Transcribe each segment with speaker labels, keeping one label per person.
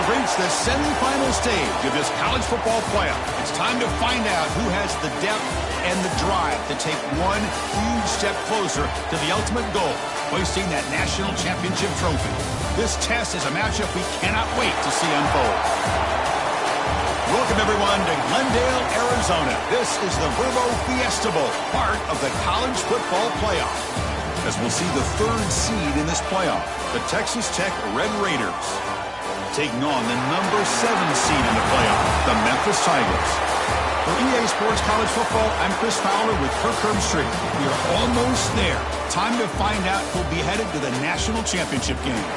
Speaker 1: have reached the semifinal stage of this college football playoff. It's time to find out who has the depth and the drive to take one huge step closer to the ultimate goal, hoisting that national championship trophy. This test is a matchup we cannot wait to see unfold. Welcome, everyone, to Glendale, Arizona. This is the Verbo Fiesta Bowl, part of the college football playoff. As we'll see the third seed in this playoff, the Texas Tech Red Raiders, taking on the number 7 seed in the playoff, the Memphis Tigers. For EA Sports College Football, I'm Chris Fowler with Kirk Herbstreit. We are almost there. Time to find out who'll be headed to the national championship game.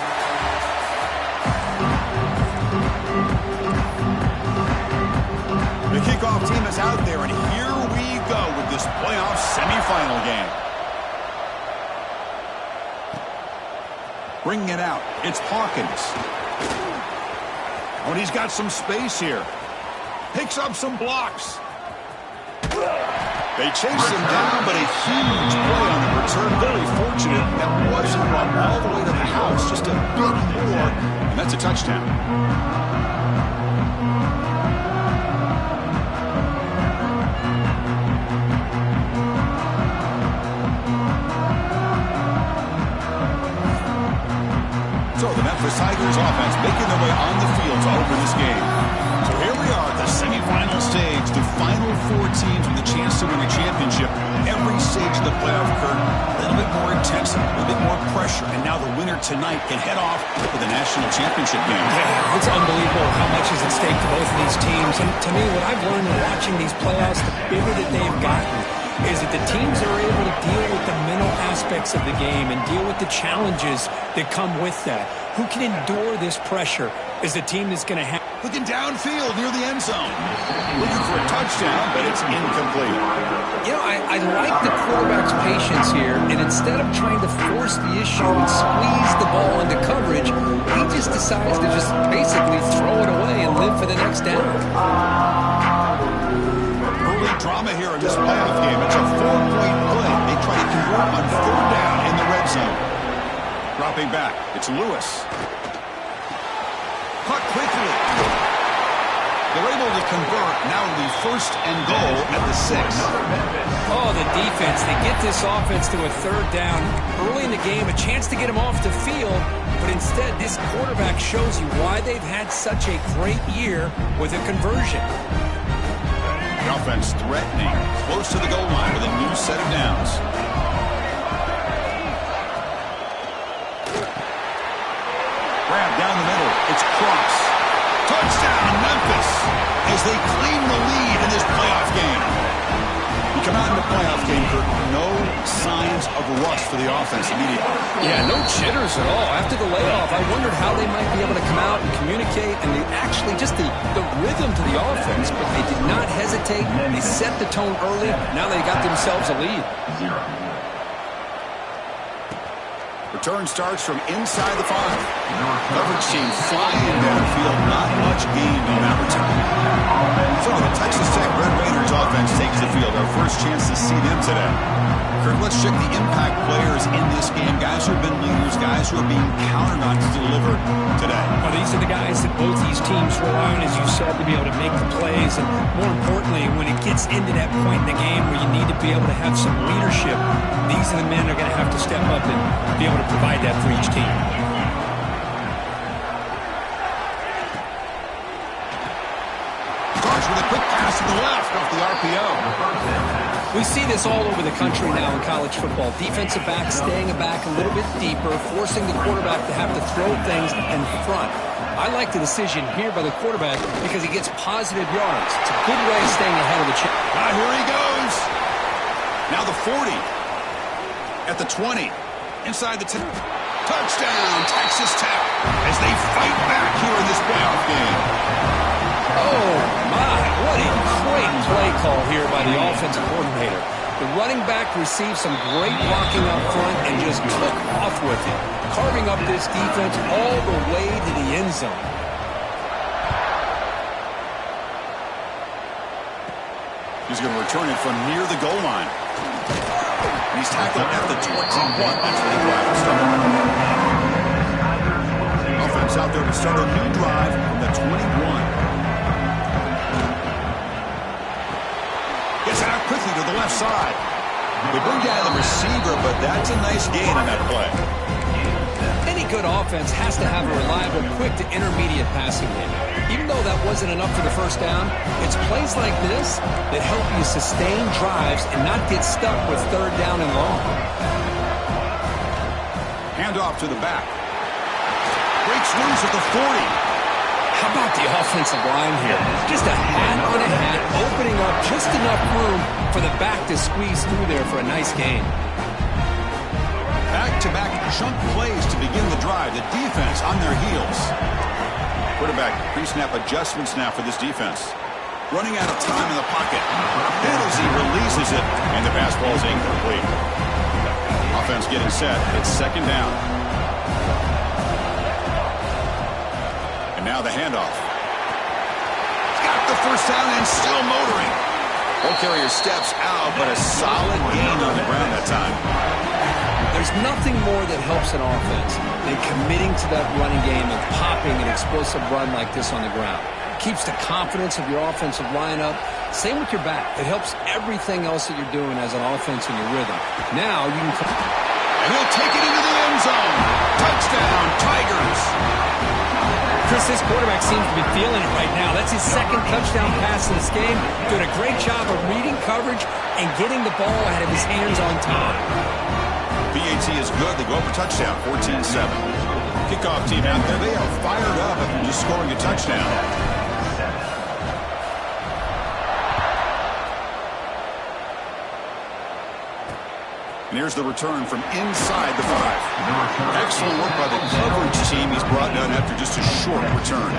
Speaker 1: The kickoff team is out there, and here we go with this playoff semifinal game. Bringing it out, it's Hawkins. Oh, and he's got some space here. Picks up some blocks. They chase him down, but a huge play on the return. Very fortunate that wasn't run all the way to the house. Just a bit more, and that's a touchdown. So the Memphis Tigers offense making their way on the field to open this game. So here we are at the semifinal stage, the final 4 teams with a chance to win a championship. Every stage of the playoff curve, a little bit more intensity, a little bit more pressure, and now the winner tonight can head off to the national championship game.
Speaker 2: Yeah, it's unbelievable how much is at stake to both of these teams. And to me, what I've learned in watching these playoffs, the bigger that they've gotten, is that the teams are able to deal with the mental aspects of the game and deal with the challenges that come with that. Who can endure this pressure is the team that's going to have.
Speaker 1: Looking downfield near the end zone. Looking for a touchdown, but it's incomplete.
Speaker 2: You know, I like the quarterback's patience here, and instead of trying to force the issue and squeeze the ball into coverage, he just decides to just basically throw it away and live for the next down.
Speaker 1: Early drama here in this playoff game. It's a 4-point play. They try to convert on 3rd down in the red zone. Dropping back, it's Lewis. Caught quickly. They're able to convert. Now it'll be 1st and goal at the 6.
Speaker 2: Oh, the defense. They get this offense to a 3rd down. Early in the game, a chance to get him off the field. But instead, this quarterback shows you why they've had such a great year with a conversion.
Speaker 1: The offense threatening. Close to the goal line with a new set of downs. Grab down the middle. It's Cross. Touchdown, Memphis, as they claim the lead in this playoff game. You come out in the playoff game, Kirk, no signs of rust for the offense immediately.
Speaker 2: Yeah, no jitters at all. After the layoff, I wondered how they might be able to come out and communicate, and they actually just the rhythm to the offense, but they did not hesitate. They set the tone early. Now they got themselves a lead.
Speaker 1: Return starts from inside the 5. Coverage team flying downfield. Not much gained on that return. So the Texas Tech Red Raiders offense takes the field. Our first chance to see them today. Kirk, let's check the impact players in this game. Guys who have been leaders, guys who are being counted on to deliver today.
Speaker 2: Well, these are the guys that both these teams rely on, as you said, to be able to make the plays. And more importantly, when it gets into that point in the game where you need to be able to have some leadership, these are the men that are going to have to step up and be able to provide that for each team.
Speaker 1: Starts with a quick pass to the left off the RPO.
Speaker 2: We see this all over the country now in college football. Defensive backs staying back a little bit deeper, forcing the quarterback to have to throw things in front. I like the decision here by the quarterback because he gets positive yards. It's a good way of staying ahead of the chain.
Speaker 1: Here he goes. Now the 40. At the 20. Inside the 10. Touchdown, Texas Tech, as they fight back here in this playoff game.
Speaker 2: Oh, my. What a great play call here by the offensive coordinator. The running back received some great blocking up front and just took off with it, carving up this defense all the way to the end zone.
Speaker 1: He's going to return it from near the goal line. He's tackled at the 21. That's where the drive started. Offense out there to start a new drive from the 21. Gets it out quickly to the left side. They bring down the receiver, but that's a nice gain on that play.
Speaker 2: Any good offense has to have a reliable, quick to intermediate passing game. Even though that wasn't enough for the first down, it's plays like this that help you sustain drives and not get stuck with third down and long.
Speaker 1: Hand off to the back. Breaks loose at the 40.
Speaker 2: How about the offensive line here? Just a hat on a hat, opening up just enough room for the back to squeeze through there for a nice gain.
Speaker 1: Back-to-back chunk plays to begin the drive. The defense on their heels. Quarterback pre-snap adjustments now for this defense. Running out of time in the pocket. And as he releases it, and the pass ball is incomplete. Offense getting set. It's second down. And now the handoff. Got the first down and still motoring. Ball carrier steps out, but a solid gain on the ground that time.
Speaker 2: There's nothing more that helps an offense than committing to that running game and popping an explosive run like this on the ground. It keeps the confidence of your offensive line up. Same with your back. It helps everything else that you're doing as an offense in your rhythm. Now you can...
Speaker 1: And he'll take it into the end zone. Touchdown, Tigers.
Speaker 2: Chris, this quarterback seems to be feeling it right now. That's his second touchdown pass in this game. Doing a great job of reading coverage and getting the ball out of his hands on time.
Speaker 1: BAT is good. They go up for touchdown, 14-7. Kickoff team out there. They are fired up after just scoring a touchdown. And here's the return from inside the 5. Excellent work by the coverage team. He's brought down after just a short return.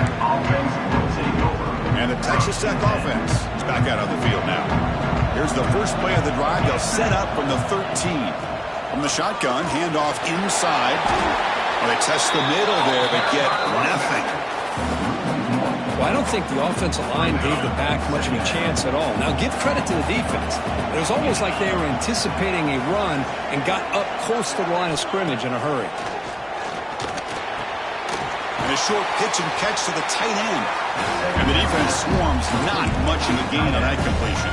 Speaker 1: And the Texas Tech offense is back out on the field now. Here's the first play of the drive. They'll set up from the 13. From the shotgun, handoff inside. Well, they test the middle there, but get nothing.
Speaker 2: Well, I don't think the offensive line gave the back much of a chance at all. Now, give credit to the defense. It was almost like they were anticipating a run and got up close to the line of scrimmage in a hurry.
Speaker 1: And a short pitch and catch to the tight end. And the defense swarms not much of a gain on that completion.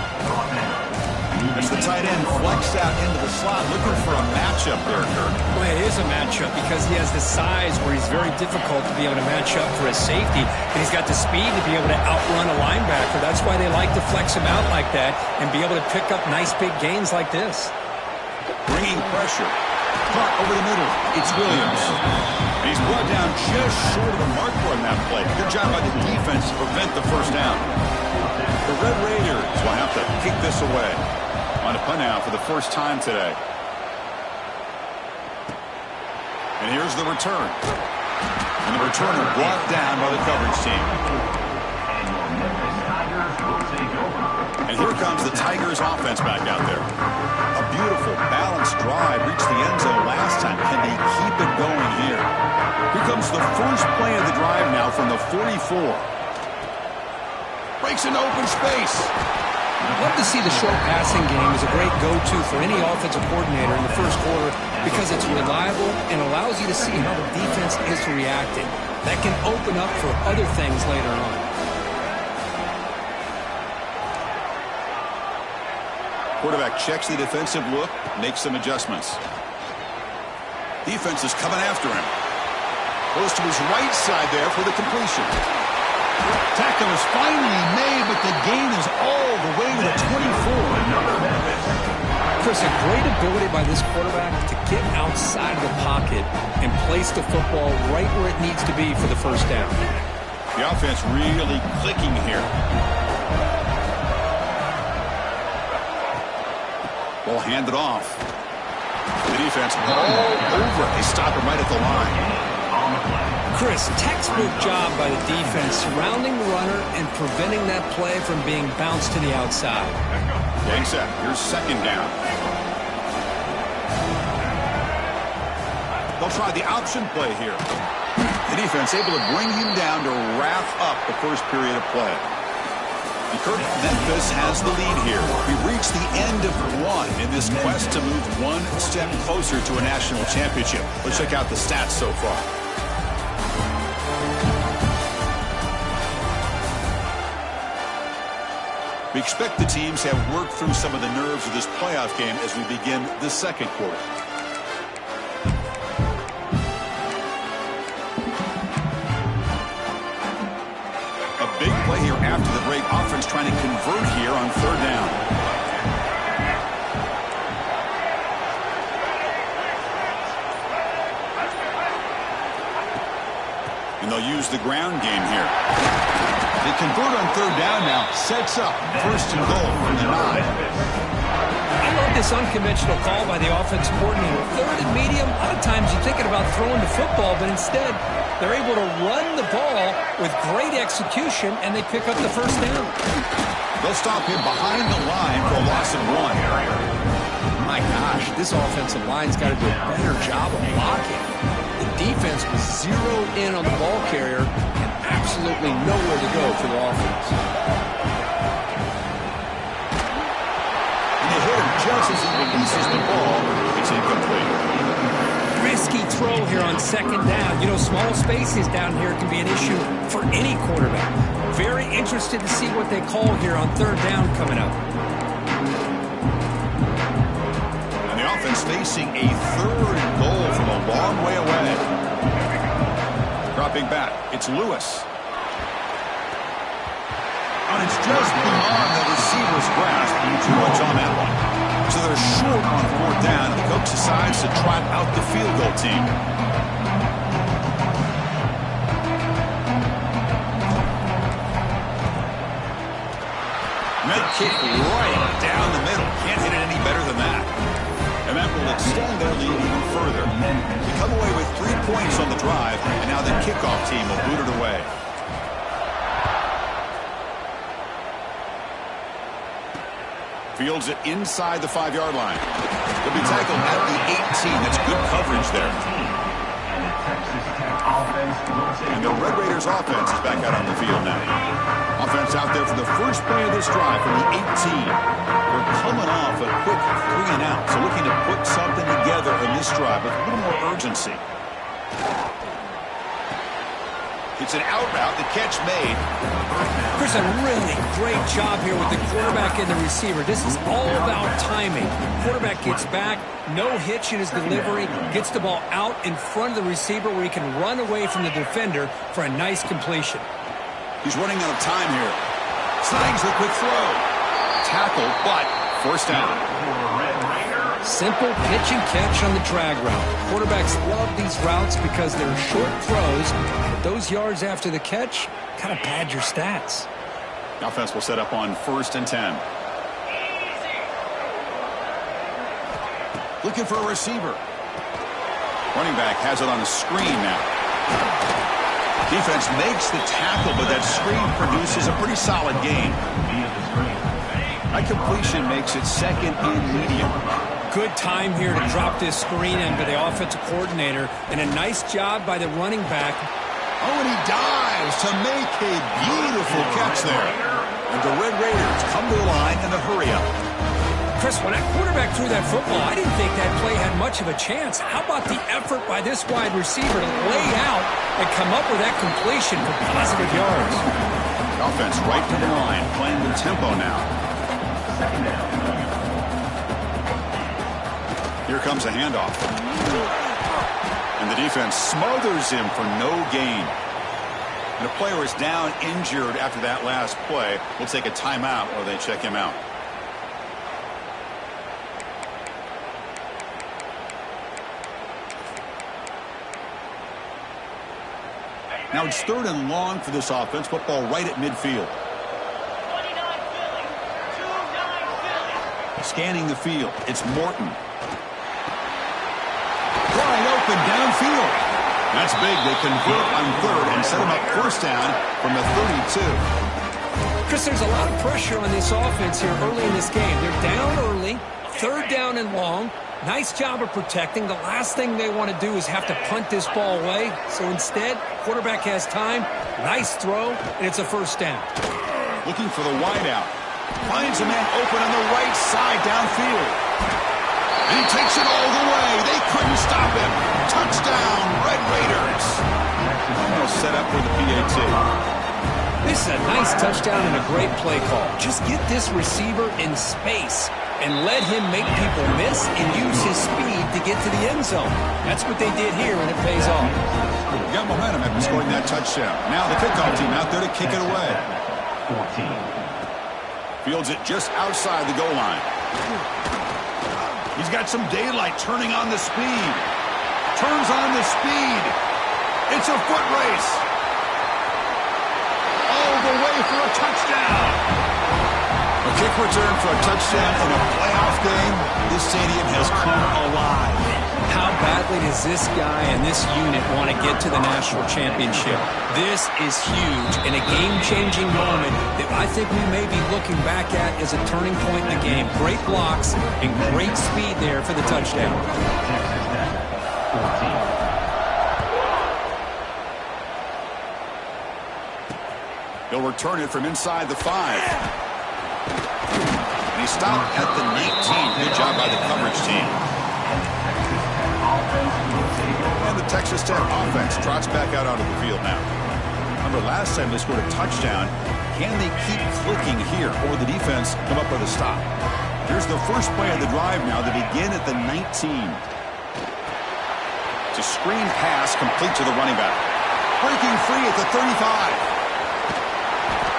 Speaker 1: As the tight end flexed out into the slot, looking for a matchup there, Kirk.
Speaker 2: Well, it is a matchup because he has the size where he's very difficult to be able to match up for his safety, and he's got the speed to be able to outrun a linebacker. That's why they like to flex him out like that and be able to pick up nice big gains like this.
Speaker 1: Bringing pressure. Caught over the middle. It's Williams. And he's brought down just short of the marker on that play. Good job by the defense to prevent the first down. The Red Raiders will have to kick this away. On a punt out for the first time today. And here's the return. And the returner brought down by the coverage team. And here comes the Tigers offense back out there. A beautiful, balanced drive. Reached the end zone last time. Can they keep it going here? Here comes the first play of the drive now from the 44. Breaks into open space.
Speaker 2: I'd love to see the short passing game as a great go-to for any offensive coordinator in the first quarter because it's reliable and allows you to see how the defense is reacting. That can open up for other things later on.
Speaker 1: Quarterback checks the defensive look, makes some adjustments. Defense is coming after him. Goes to his right side there for the completion. Tackle is finally made, but the gain is all the way to the 24.
Speaker 2: Chris, a great ability by this quarterback to get outside of the pocket and place the football right where it needs to be for the first down.
Speaker 1: The offense really clicking here. Ball handed off. The defense all over. They stop him right at the line.
Speaker 2: Chris, textbook job by the defense surrounding the runner and preventing that play from being bounced to the outside.
Speaker 1: Gang set. Here's second down. They'll try the option play here. The defense able to bring him down to wrap up the first period of play. And Kirk, Memphis has the lead here. We've reached the end of one in this quest to move one step closer to a national championship. Let's check out the stats so far. We expect the teams have worked through some of the nerves of this playoff game as we begin the second quarter. A big play here after the break. Offense trying to convert here on third down. And they'll use the ground game here. They convert on third down now. Sets up first and goal from the 9.
Speaker 2: I love this unconventional call by the offense coordinator. Third and medium, a lot of times you're thinking about throwing the football, but instead they're able to run the ball with great execution, and they pick up the first down.
Speaker 1: They'll stop him behind the line for a loss of 1.
Speaker 3: My gosh, this offensive line's got to do a better job of blocking. The defense was zeroed in on the ball carrier and absolutely nowhere to go for the offense.
Speaker 1: And they hit him just as he releases the ball. It's incomplete.
Speaker 2: Risky throw here on second down. You know, small spaces down here can be an issue for any quarterback. Very interested to see what they call here on third down coming up.
Speaker 1: And the offense facing a third and goal from a long way away. Dropping back, it's Lewis. And it's just beyond the receiver's grasp. Too much on that one. So they're short on fourth down, and the coach decides to trot out the field goal team. And that kick right down the middle. Can't hit it any better than that. And that will extend their lead even further. They come away with 3 points on the drive, and now the kickoff team will boot it away. Fields it inside the 5-yard line. They'll be tackled at the 18. That's good coverage there. And the Red Raiders offense is back out on the field now. Offense out there for the first play of this drive from the 18. We're coming off a quick 3 and out, so looking to put something together in this drive with a little more urgency. It's an out route, the catch made.
Speaker 2: Chris, a really great job here with the quarterback and the receiver. This is all about timing. Quarterback gets back, no hitch in his delivery, gets the ball out in front of the receiver where he can run away from the defender for a nice completion.
Speaker 1: He's running out of time here. Slangs the quick throw. Tackle, but first down.
Speaker 2: Simple pitch and catch on the drag route. Quarterbacks love these routes because they're short throws, but those yards after the catch kind of pad your stats.
Speaker 1: The offense will set up on first and 10. Looking for a receiver. Running back has it on the screen now. Defense makes the tackle, but that screen produces a pretty solid gain. That completion makes it second and medium.
Speaker 2: Good time here to drop this screen in by the offensive coordinator, and a nice job by the running back.
Speaker 1: Oh, and he dives to make a beautiful catch there. And the Red Raiders come to the line in a hurry-up.
Speaker 2: Chris, when that quarterback threw that football, I didn't think that play had much of a chance. How about the effort by this wide receiver to lay out and come up with that completion for positive yards?
Speaker 1: The offense right to the line, playing with tempo now. Here comes a handoff. And the defense smothers him for no gain. And the player is down injured after that last play. We'll take a timeout while they check him out. Now it's third and long for this offense. Football right at midfield. Scanning the field. It's Morton. Wide open downfield. That's big. They convert on third and set him up first down from the 32.
Speaker 2: Chris, there's a lot of pressure on this offense here early in this game. They're down early, third down and long. Nice job of protecting. The last thing they want to do is have to punt this ball away. So instead, quarterback has time. Nice throw, and it's a first down.
Speaker 1: Looking for the wideout. Finds a man open on the right side downfield. And he takes it all the way. They couldn't stop him. Touchdown, Red Raiders. Almost set up for the PAT.
Speaker 2: This is a nice touchdown and a great play call. Just get this receiver in space and let him make people miss and use his speed to get to the end zone. That's what they did here, and it pays off.
Speaker 1: We got momentum after scoring that touchdown. Now the kickoff team out there to kick it away.
Speaker 4: 14.
Speaker 1: Fields it just outside the goal line. He's got some daylight turning on the speed. Turns on the speed. It's a foot race. All the way for a touchdown. A kick return for a touchdown in a playoff game. This stadium has come alive.
Speaker 2: How badly does this guy and this unit want to get to the national championship? This is huge and a game-changing moment that I think we may be looking back at as a turning point in the game. Great blocks and great speed there for the touchdown.
Speaker 1: He'll return it from inside the 5. And he stopped at the 19. Good job by the coverage team. And the Texas Tech offense trots back out onto the field now. Remember last time they scored a touchdown. Can they keep clicking here, or will the defense come up with a stop? Here's the first play of the drive now. They begin at the 19. It's a screen pass complete to the running back. Breaking free at the 35.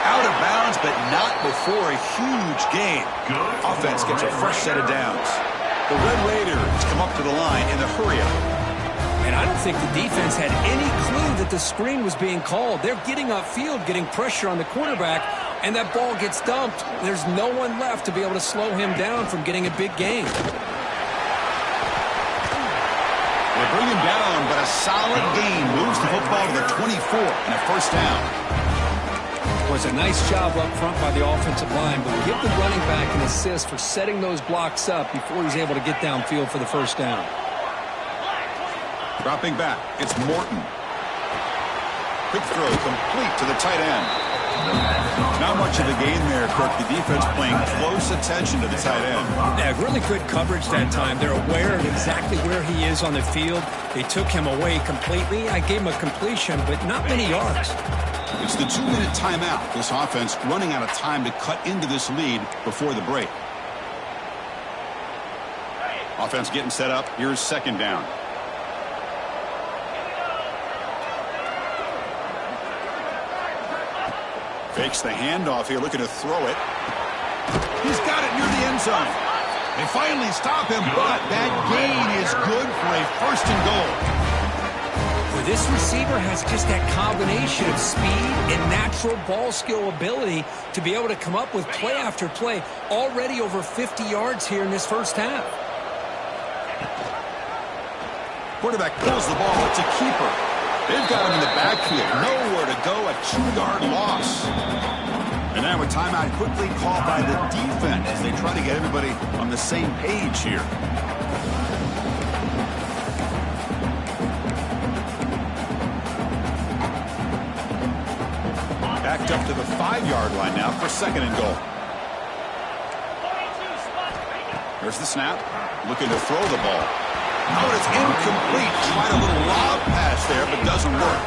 Speaker 1: Out of bounds, but not before a huge gain. Offense gets a fresh set of downs. The Red Raiders come up to the line in the hurry-up.
Speaker 2: And I don't think the defense had any clue that the screen was being called. They're getting upfield, getting pressure on the quarterback, and that ball gets dumped. There's no one left to be able to slow him down from getting a big gain.
Speaker 1: They bring him down, but a solid gain moves the football to the 24 and a first down.
Speaker 2: Was a nice job up front by the offensive line, but give the running back an assist for setting those blocks up before he's able to get downfield for the first down.
Speaker 1: Dropping back, it's Morton. Quick throw complete to the tight end. Not much of a gain there, Kirk. The defense paying close attention to the tight end.
Speaker 2: Yeah, really good coverage that time. They're aware of exactly where he is on the field. They took him away completely. I gave him a completion, but not many yards.
Speaker 1: It's the 2-minute timeout. This offense running out of time to cut into this lead before the break. Offense getting set up. Here's second down. Fakes the handoff here, looking to throw it. He's got it near the end zone. They finally stop him, but that gain is good for a first and goal.
Speaker 2: This receiver has just that combination of speed and natural ball skill ability to be able to come up with play after play. Already over 50 yards here in this first half.
Speaker 1: Quarterback pulls the ball. It's a keeper. They've got him in the backfield. Nowhere to go. A 2-yard loss. And now a timeout quickly called by the defense as they try to get everybody on the same page here. Backed up to the 5-yard line now for second and goal. There's the snap. Looking to throw the ball. Oh, it's incomplete. Tried a little lob pass there, but doesn't work.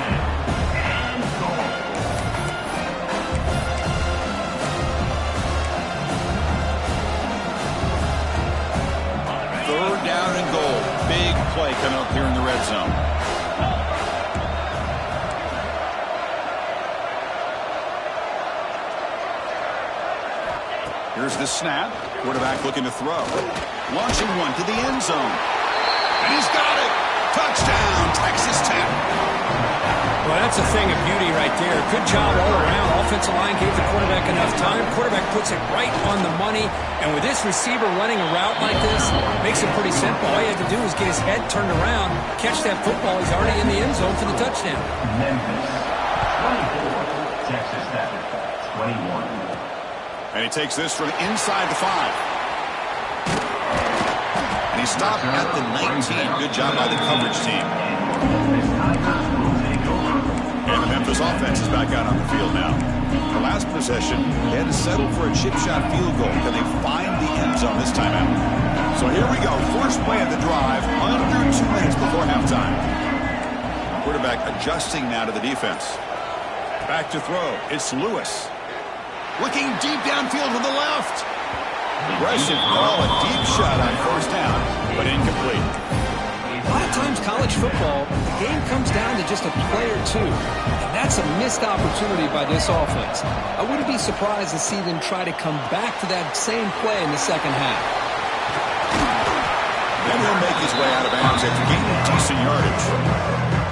Speaker 1: Third down and goal. Big play coming up here in the red zone. Here's the snap. Quarterback looking to throw. Launching one to the end zone. And he's got it. Touchdown, Texas Tech.
Speaker 2: Well, that's a thing of beauty right there. Good job all around. Offensive line gave the quarterback enough time. Quarterback puts it right on the money. And with this receiver running a route like this, makes it pretty simple. All you have to do is get his head turned around, catch that football. He's already in the end zone for the touchdown.
Speaker 4: Memphis, 24. Texas Tech, 21.
Speaker 1: And he takes this from inside the 5. And he stopped at the 19. Good job by the coverage team. And the Memphis offense is back out on the field now. The last possession, they had to settle for a chip shot field goal. Can they find the end zone this time out? So here we go. First play of the drive, under 2 minutes before halftime. Quarterback adjusting now to the defense. Back to throw. It's Lewis. Looking deep downfield to the left. Aggressive call, a deep shot on first down, but incomplete.
Speaker 2: A lot of times college football, the game comes down to just a play or two. And that's a missed opportunity by this offense. I wouldn't be surprised to see them try to come back to that same play in the second half.
Speaker 1: Then he'll make his way out of bounds after gaining decent yardage.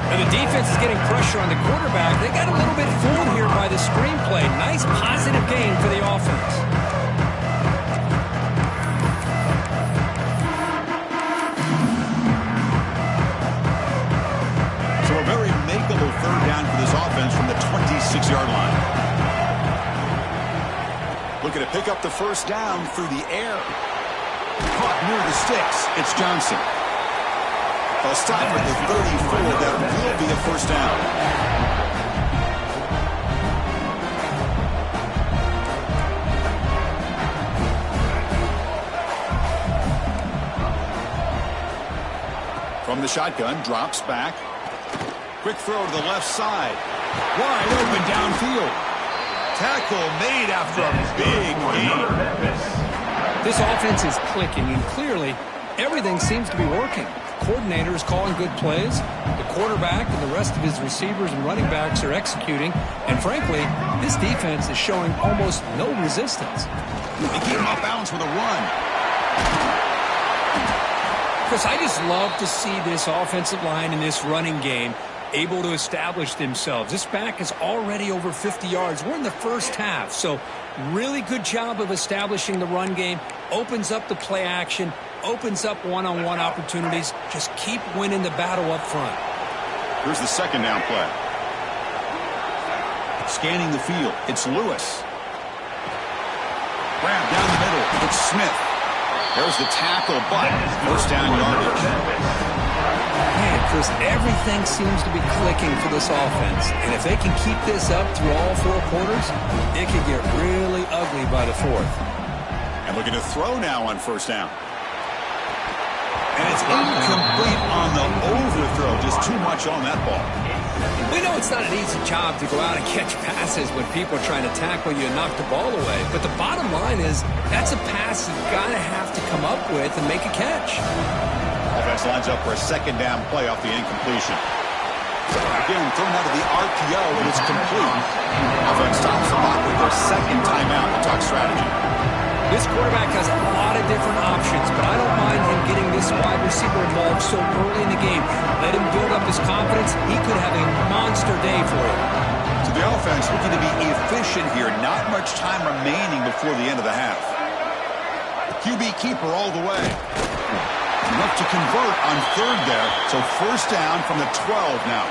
Speaker 2: And the defense is getting pressure on the quarterback. They got a little bit fooled here by the screenplay. Nice positive gain for the offense.
Speaker 1: So a very makeable third down for this offense from the 26-yard line. Looking to pick up the first down through the air. Caught near the sticks. It's Johnson. They'll stop at the 34. That will be a first down. From the shotgun, drops back. Quick throw to the left side. Wide open downfield. Tackle made after a big gain.
Speaker 2: This offense is clicking, and clearly everything seems to be working. The coordinator is calling good plays. The quarterback and the rest of his receivers and running backs are executing. And frankly, this defense is showing almost no resistance.
Speaker 1: They keep him off balance with a run.
Speaker 2: Chris, I just love to see this offensive line in this running game able to establish themselves. This back is already over 50 yards. We're in the first half, so really good job of establishing the run game. Opens up the play action, opens up one-on-one opportunities. Just keep winning the battle up front.
Speaker 1: Here's the second down play. Scanning the field, it's Lewis. Grab down the middle, it's Smith. There's the tackle, but first down yardage.
Speaker 2: Man, Chris, everything seems to be clicking for this offense. And if they can keep this up through all four quarters, it could get really ugly by the fourth.
Speaker 1: And looking to throw now on first down. And it's incomplete on the overthrow. Just too much on that ball.
Speaker 2: We know it's not an easy job to go out and catch passes when people are trying to tackle you and knock the ball away. But the bottom line is that's a pass you've got to have to come up with and make a catch.
Speaker 1: Offense lines up for a second down play off the incompletion. Again, thrown out of the RPO, and it's complete. Offense stops the clock with their second timeout to talk strategy.
Speaker 2: This quarterback has a lot of different options, but I don't mind him getting this wide receiver involved so early in the game. Let him build up his confidence. He could have a monster day for you.
Speaker 1: So the offense looking to be efficient here. Not much time remaining before the end of the half. QB keeper all the way. Enough to convert on third there. So first down from the 12 now.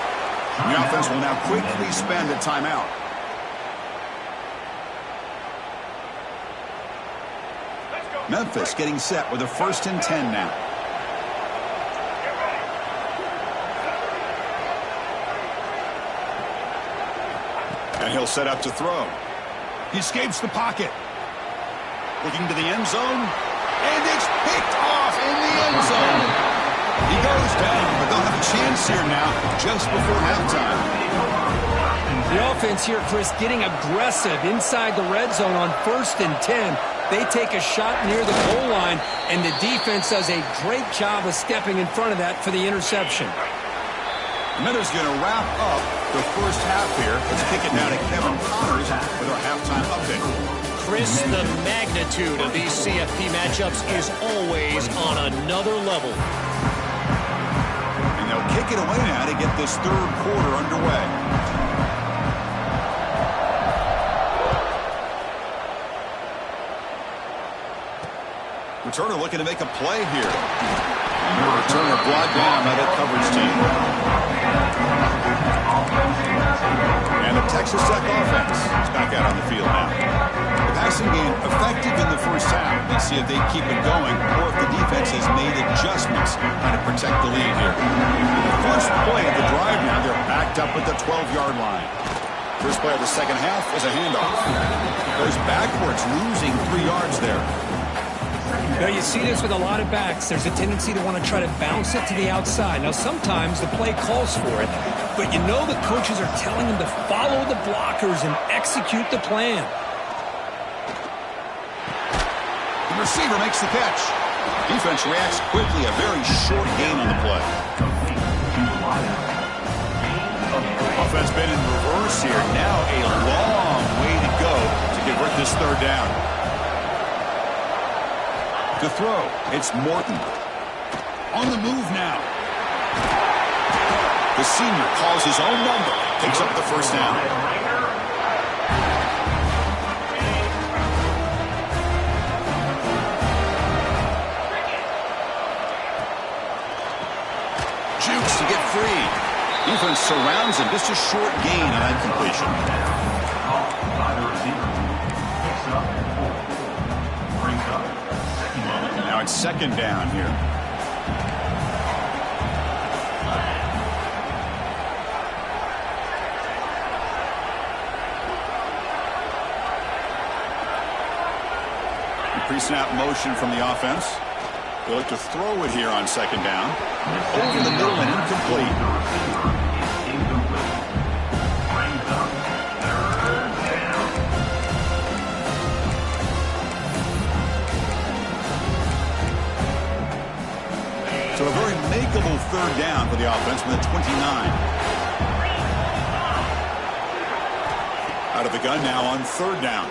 Speaker 1: The offense will now quickly spend a timeout. Memphis getting set with a 1st and 10 now. And he'll set up to throw. He escapes the pocket. Looking to the end zone. And it's picked off in the end zone. He goes down, but they'll have a chance here now just before halftime.
Speaker 2: The offense here, Chris, getting aggressive inside the red zone on 1st and 10. They take a shot near the goal line, and the defense does a great job of stepping in front of that for the interception.
Speaker 1: Miller's going to wrap up the first half here. Let's kick it down to Kevin Connors with our halftime update.
Speaker 5: Chris, the magnitude of these CFP matchups is always on another level.
Speaker 1: And they'll kick it away now to get this third quarter underway. Returner looking to make a play here. Returner brought down by that coverage team. And the Texas Tech offense is back out on the field now. The passing game effective in the first half. Let's see if they keep it going or if the defense has made adjustments trying to protect the lead here. The first play of the drive now, they're backed up at the 12-yard line. First play of the second half is a handoff. Goes backwards, losing 3 yards there.
Speaker 2: Now, you see this with a lot of backs. There's a tendency to want to try to bounce it to the outside. Now, sometimes the play calls for it, but you know the coaches are telling them to follow the blockers and execute the plan.
Speaker 1: The receiver makes the catch. Defense reacts quickly. A very short gain on the play. Offense been in reverse here. Now a long way to go to convert this third down. To throw, it's Morton. On the move now. The senior calls his own number. Takes up the first down. Jukes to get free. Defense surrounds him. Just a short gain on that completion. Now it's second down here. Pre-snap motion from the offense. They look to throw it here on second down. Over the middle and incomplete. So a very makeable third down for the offense from the 29. Out of the gun now on third down.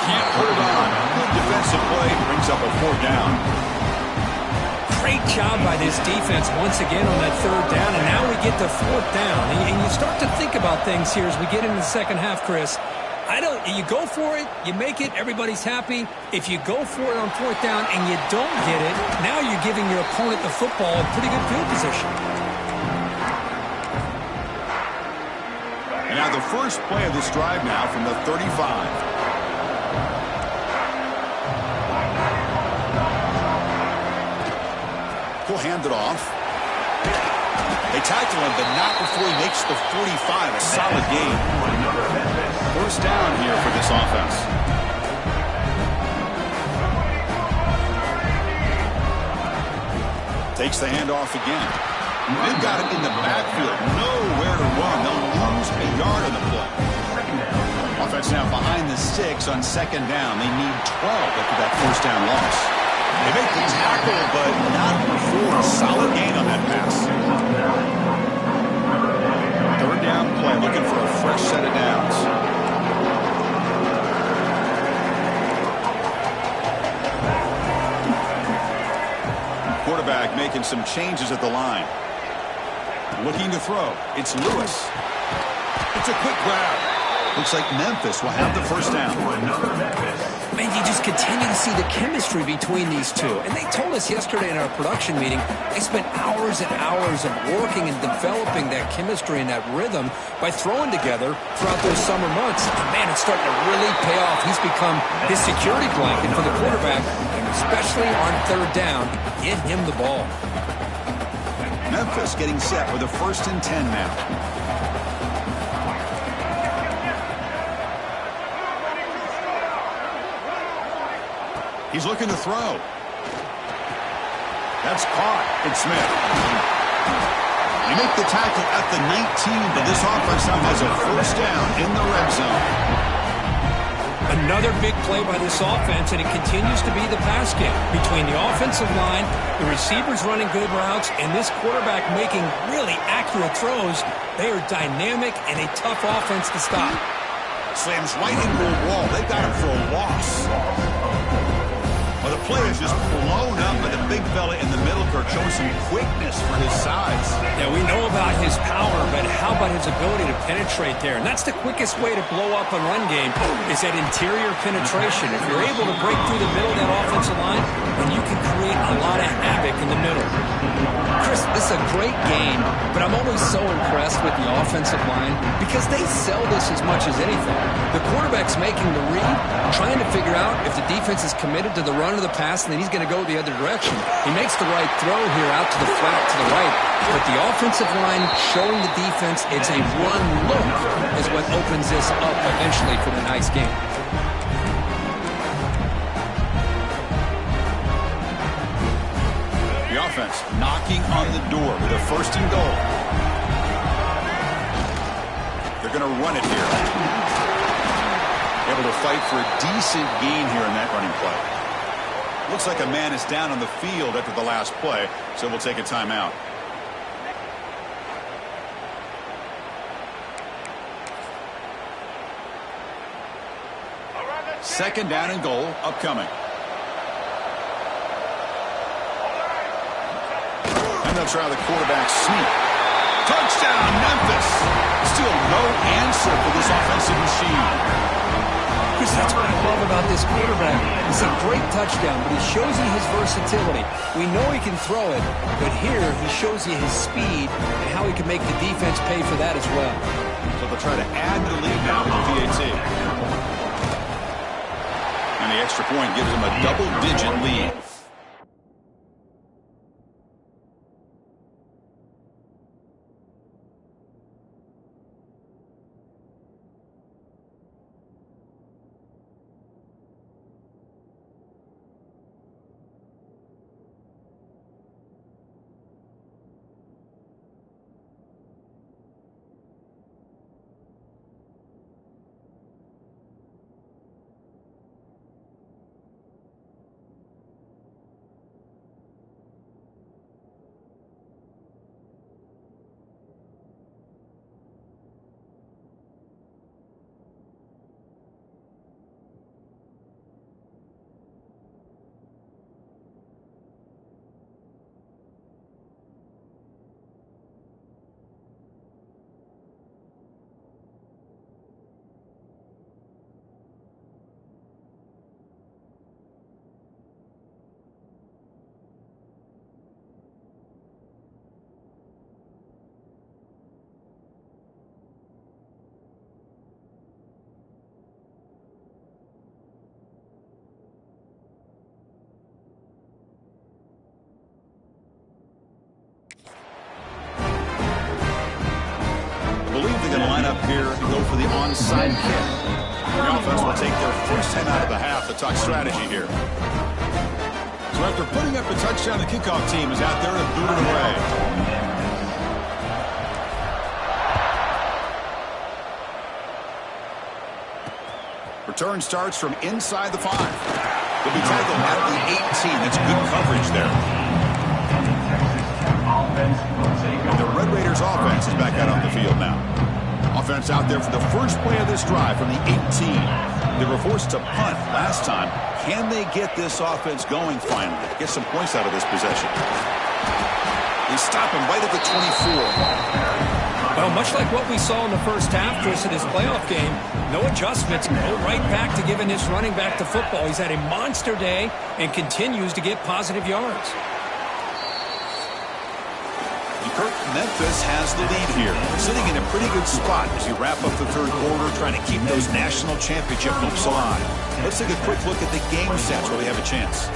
Speaker 1: Can't hold on. Good defensive play. Brings up a fourth down.
Speaker 2: Great job by this defense once again on that third down, and now we get to fourth down. And you start to think about things here as we get into the second half, Chris. You go for it, you make it, everybody's happy. If you go for it on fourth down and you don't get it, now you're giving your opponent the football in pretty good field position.
Speaker 1: And now the first play of this drive now from the 35. He'll hand it off. They tackle him, but not before he makes the 45. A solid gain. First down here for this offense. Takes the handoff again. They've got him in the backfield. Nowhere to run. They'll lose a yard on the play. Offense now behind the 6 on second down. They need 12 after that first down loss. They make the tackle, but not before a solid gain on that pass. Third down play, looking for a fresh set of downs. Quarterback making some changes at the line. Looking to throw. It's Lewis. It's a quick grab. Looks like Memphis will have the first down.
Speaker 2: Man, you just continue to see the chemistry between these two. And they told us yesterday in our production meeting, they spent hours and hours of working and developing that chemistry and that rhythm by throwing together throughout those summer months. And man, it's starting to really pay off. He's become his security blanket for the quarterback, and especially on third down, get him the ball.
Speaker 1: Memphis getting set with a 1st and 10 now. He's looking to throw. That's caught. It's Smith. They make the tackle at the 19, but this offense now has a first down in the red zone.
Speaker 2: Another big play by this offense, and it continues to be the pass game. Between the offensive line, the receivers running good routes, and this quarterback making really accurate throws, they are dynamic and a tough offense to stop.
Speaker 1: Slams right into a wall. They've got him for a loss. Well, the play is just blown up by the big fella in the middle. Kirk showing some quickness for his size.
Speaker 2: Yeah, we know about his power, but how about his ability to penetrate there? And that's the quickest way to blow up a run game is that interior penetration. If you're able to break through the middle of that offensive line, then you can create a lot of havoc in the middle.
Speaker 3: Chris, this is a great game, but I'm always so impressed with the offensive line because they sell this as much as anything. The quarterback's making the read, trying to figure out if the defense is committed to the run or the pass, and then he's going to go the other direction. He makes the right throw here out to the flat to the right, but the offensive line showing the defense it's a run look is what opens this up eventually for the nice game.
Speaker 1: The offense knocking on the door with a 1st and goal. They're going to run it here. Able to fight for a decent gain here in that running play. Looks like a man is down on the field after the last play, so we'll take a timeout. Second down and goal upcoming. And they'll try the quarterback sneak. Touchdown, Memphis. Still no answer for this offensive machine.
Speaker 2: Chris, that's what I love about this quarterback. It's a great touchdown, but he shows you his versatility. We know he can throw it, but here he shows you his speed and how he can make the defense pay for that as well.
Speaker 1: So they'll try to add to the lead now with the PAT. And the extra point gives them a double-digit lead. Here and go for the onside kick. The offense will take their first 10 out of the half to talk strategy here. So after putting up a touchdown, the kickoff team is out there to boot it away. Return starts from inside the 5. They'll be tackled at the 18. That's good coverage there. And the Red Raiders offense is back out on the field now. Offense out there for the first play of this drive from the 18. They were forced to punt last time. Can they get this offense going finally? Get some points out of this possession. They stop him right at the 24.
Speaker 2: Well, much like what we saw in the first half, Chris, in his playoff game, no adjustments, go right back to giving this running back the football. He's had a monster day and continues to get positive yards.
Speaker 1: Memphis has the lead here, sitting in a pretty good spot as you wrap up the third quarter, trying to keep those national championship hopes alive. Let's take a quick look at the game stats where we have a chance.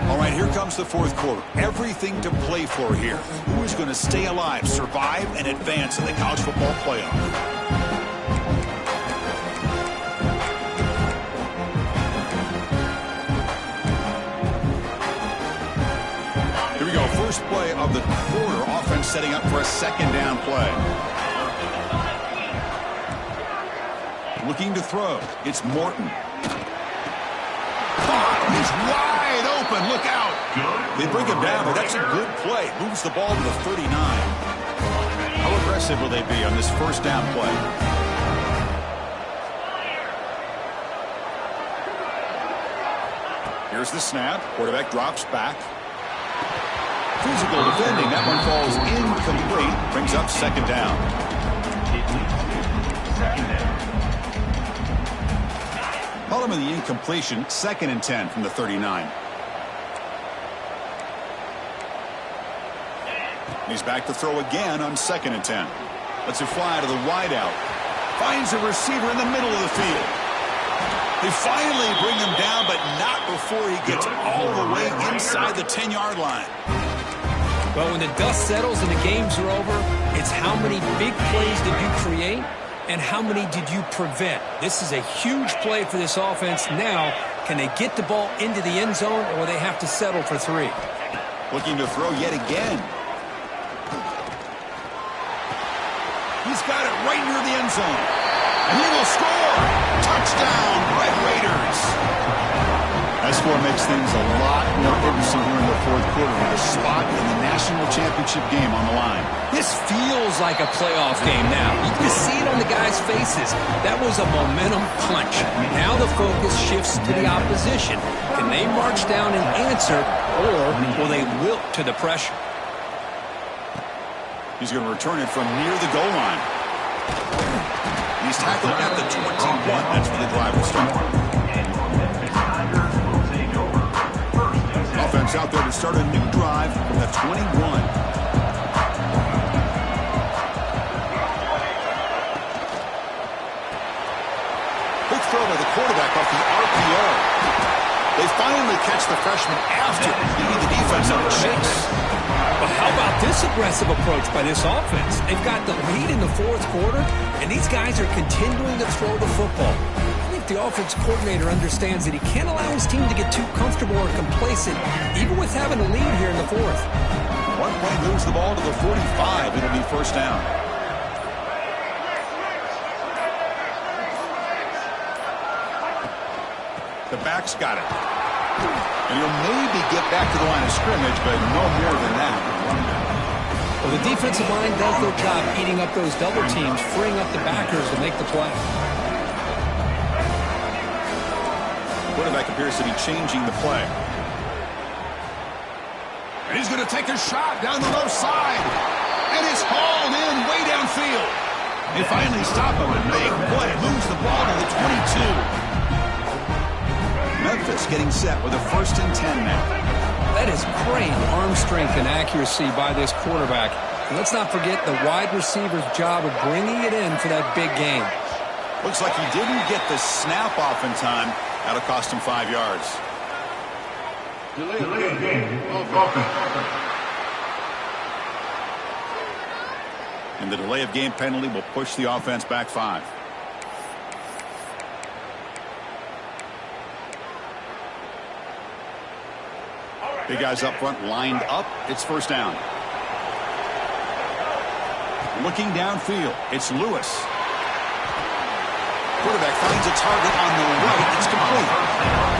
Speaker 1: All right, here comes the fourth quarter. Everything to play for here. Who is going to stay alive, survive, and advance in the college football playoff? First play of the quarter, offense setting up for a second down play. Looking to throw. It's Morton. He's wide open. Look out. They bring him down, but that's a good play. Moves the ball to the 39. How aggressive will they be on this first down play? Here's the snap. Quarterback drops back. Physical defending. That one falls incomplete. Brings up second down. Call him in the incompletion. 2nd and 10 from the 39. He's back to throw again on 2nd and 10. Lets it fly to the wideout. Finds a receiver in the middle of the field. They finally bring him down, but not before he gets all the way inside the 10-yard line.
Speaker 2: Well, when the dust settles and the games are over, it's how many big plays did you create and how many did you prevent. This is a huge play for this offense. Now, can they get the ball into the end zone or will they have to settle for 3?
Speaker 1: Looking to throw yet again. He's got it right near the end zone. And he will score. Touchdown, Red Raiders. That score makes things a lot more interesting here in the fourth quarter with a spot in the national championship game on the line.
Speaker 3: This feels like a playoff game now. You can see it on the guys' faces. That was a momentum punch. Now the focus shifts to the opposition. Can they march down and answer, or will they wilt to the pressure?
Speaker 1: He's going to return it from near the goal line. He's tackled at the 21. That's where the drive will start. Offense out there to start a new drive from the 21. Quick throw by the quarterback off the RPO. They finally catch the freshman after giving the defense on a chase.
Speaker 2: But how about this aggressive approach by this offense? They've got the lead in the fourth quarter, and these guys are continuing to throw the football. I think the offense coordinator understands that he can't allow his team to get too comfortable or complacent, even with having a lead here in the fourth.
Speaker 1: One play moves the ball to the 45. It'll be first down. The back's got it. And he'll maybe get back to the line of scrimmage, but no more than that.
Speaker 2: Well, the defensive line does their job eating up those double teams, freeing up the backers to make the play.
Speaker 1: Quarterback appears to be changing the play. And he's going to take a shot down the left side. And it's hauled in way downfield. They finally stop him. A big play. Moves the ball to the 22. Memphis getting set with a 1st and 10 now.
Speaker 2: That is great arm strength and accuracy by this quarterback. And let's not forget the wide receiver's job of bringing it in for that big game.
Speaker 1: Looks like he didn't get the snap off in time. That'll cost him 5 yards.
Speaker 4: Delay of game. Offense.
Speaker 1: And the delay of game penalty will push the offense back 5. Big guys up front lined up. It's first down. Looking downfield. It's Lewis. Quarterback finds a target on the right. It's complete.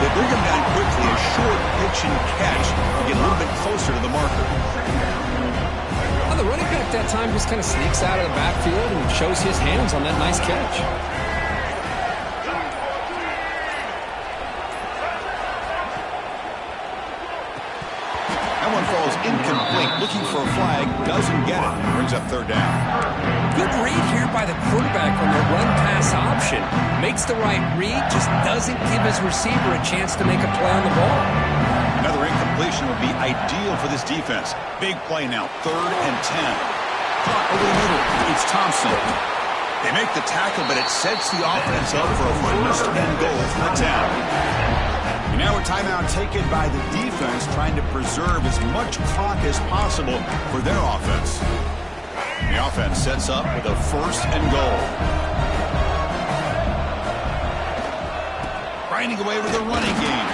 Speaker 1: They bring him down quickly. A short pitch and catch to get a little bit closer to the marker.
Speaker 2: Well, the running back that time just kind of sneaks out of the backfield and shows his hands on that nice catch.
Speaker 1: Falls incomplete, looking for a flag, doesn't get it, brings up third down.
Speaker 2: Good read here by the quarterback on the run-pass option. Makes the right read, just doesn't give his receiver a chance to make a play on the ball.
Speaker 1: Another incompletion would be ideal for this defense. Big play now, 3rd and 10. Caught over the middle, it's Thompson. They make the tackle, but it sets the offense up for a 1st and goal for the 10. And now a timeout taken by the defense, trying to preserve as much clock as possible for their offense. The offense sets up with a 1st and goal. Grinding away with a running game.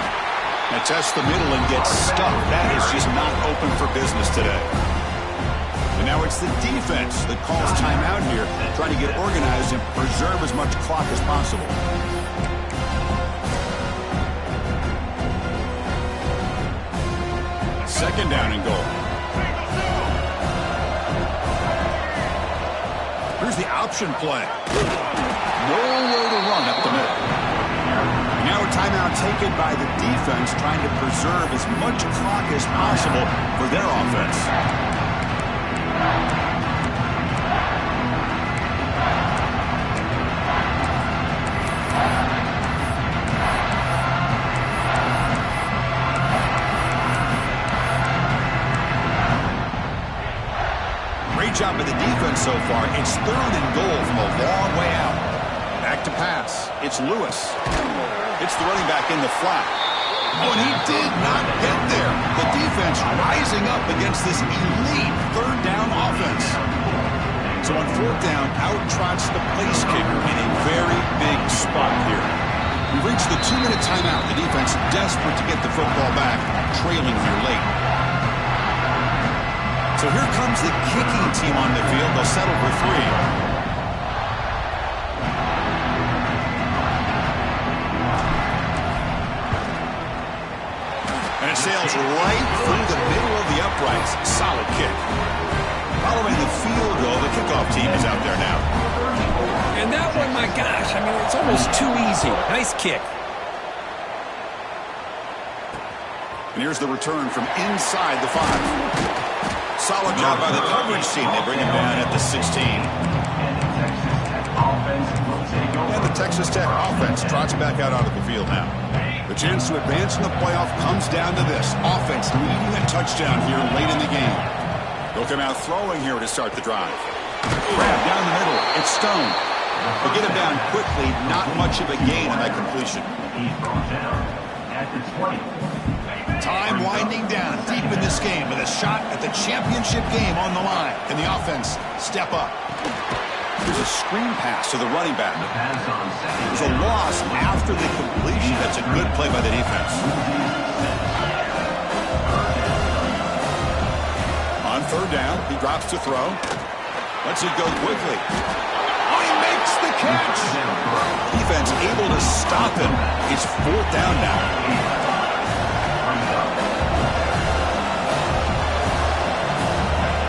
Speaker 1: Now tests the middle and gets stuck. That is just not open for business today. And now it's the defense that calls timeout here, trying to get organized and preserve as much clock as possible. Second down and goal. Here's the option play. Nowhere to run up the middle. Now a timeout taken by the defense, trying to preserve as much clock as possible for their offense. Job by the defense so far. It's 3rd and goal from a long way out. Back to pass. It's Lewis. It's the running back in the flat. Oh, and he did not get there. The defense rising up against this elite 3rd down offense. So on 4th down, out trots the place kicker in a very big spot here. We've reached the 2-minute timeout. The defense desperate to get the football back, trailing here late. comes the kicking team on the field. They'll settle for 3. And it sails right through the middle of the uprights. Solid kick. Following the field goal, the kickoff team is out there now.
Speaker 2: And that one, my gosh, I mean, it's almost too easy. Nice kick.
Speaker 1: And here's the return from inside the 5. Solid job by the coverage team. They bring him down at the 16. And the Texas Tech offense trots back out onto the field now. The chance to advance in the playoff comes down to this. Offense needing a touchdown here late in the game. They'll come out throwing here to start the drive. Grab down the middle. It's Stone. But get him down quickly. Not much of a gain on that completion.
Speaker 4: He's brought down at the 20.
Speaker 1: Time winding down deep in this game with a shot at the championship game on the line. Can the offense step up? There's a screen pass to the running back. There's a loss after the completion. That's a good play by the defense. On third down, he drops to throw. Lets it go quickly. Oh, he makes the catch. Defense able to stop him. It's 4th down now.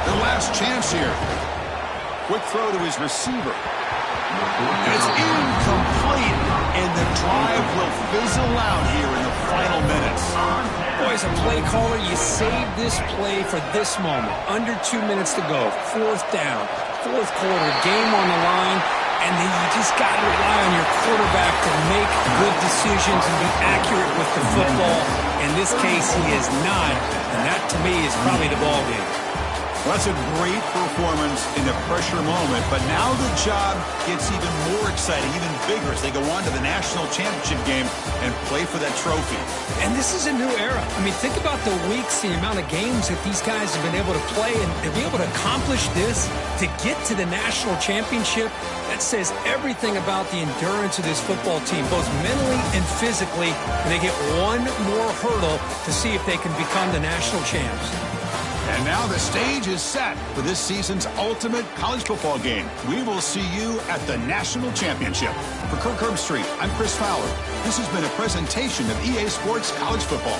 Speaker 1: Their last chance here. Quick throw to his receiver. It's incomplete, and the drive will fizzle out here in the final minutes.
Speaker 2: Boy, as a play caller, you save this play for this moment. Under 2 minutes to go. 4th down. 4th quarter. Game on the line. And then you just got to rely on your quarterback to make good decisions and be accurate with the football. In this case, he is not. And that, to me, is probably the ball game.
Speaker 1: Well, that's a great performance in the pressure moment, but now the job gets even more exciting, even bigger as they go on to the national championship game and play for that trophy.
Speaker 2: And this is a new era. I mean, think about the weeks, the amount of games that these guys have been able to play, and to be able to accomplish this, to get to the national championship, that says everything about the endurance of this football team, both mentally and physically, and they get one more hurdle to see if they can become the national champs.
Speaker 1: And now the stage is set for this season's ultimate college football game. We will see you at the national championship. For Kirk Herbstreit, I'm Chris Fowler. This has been a presentation of EA Sports College Football.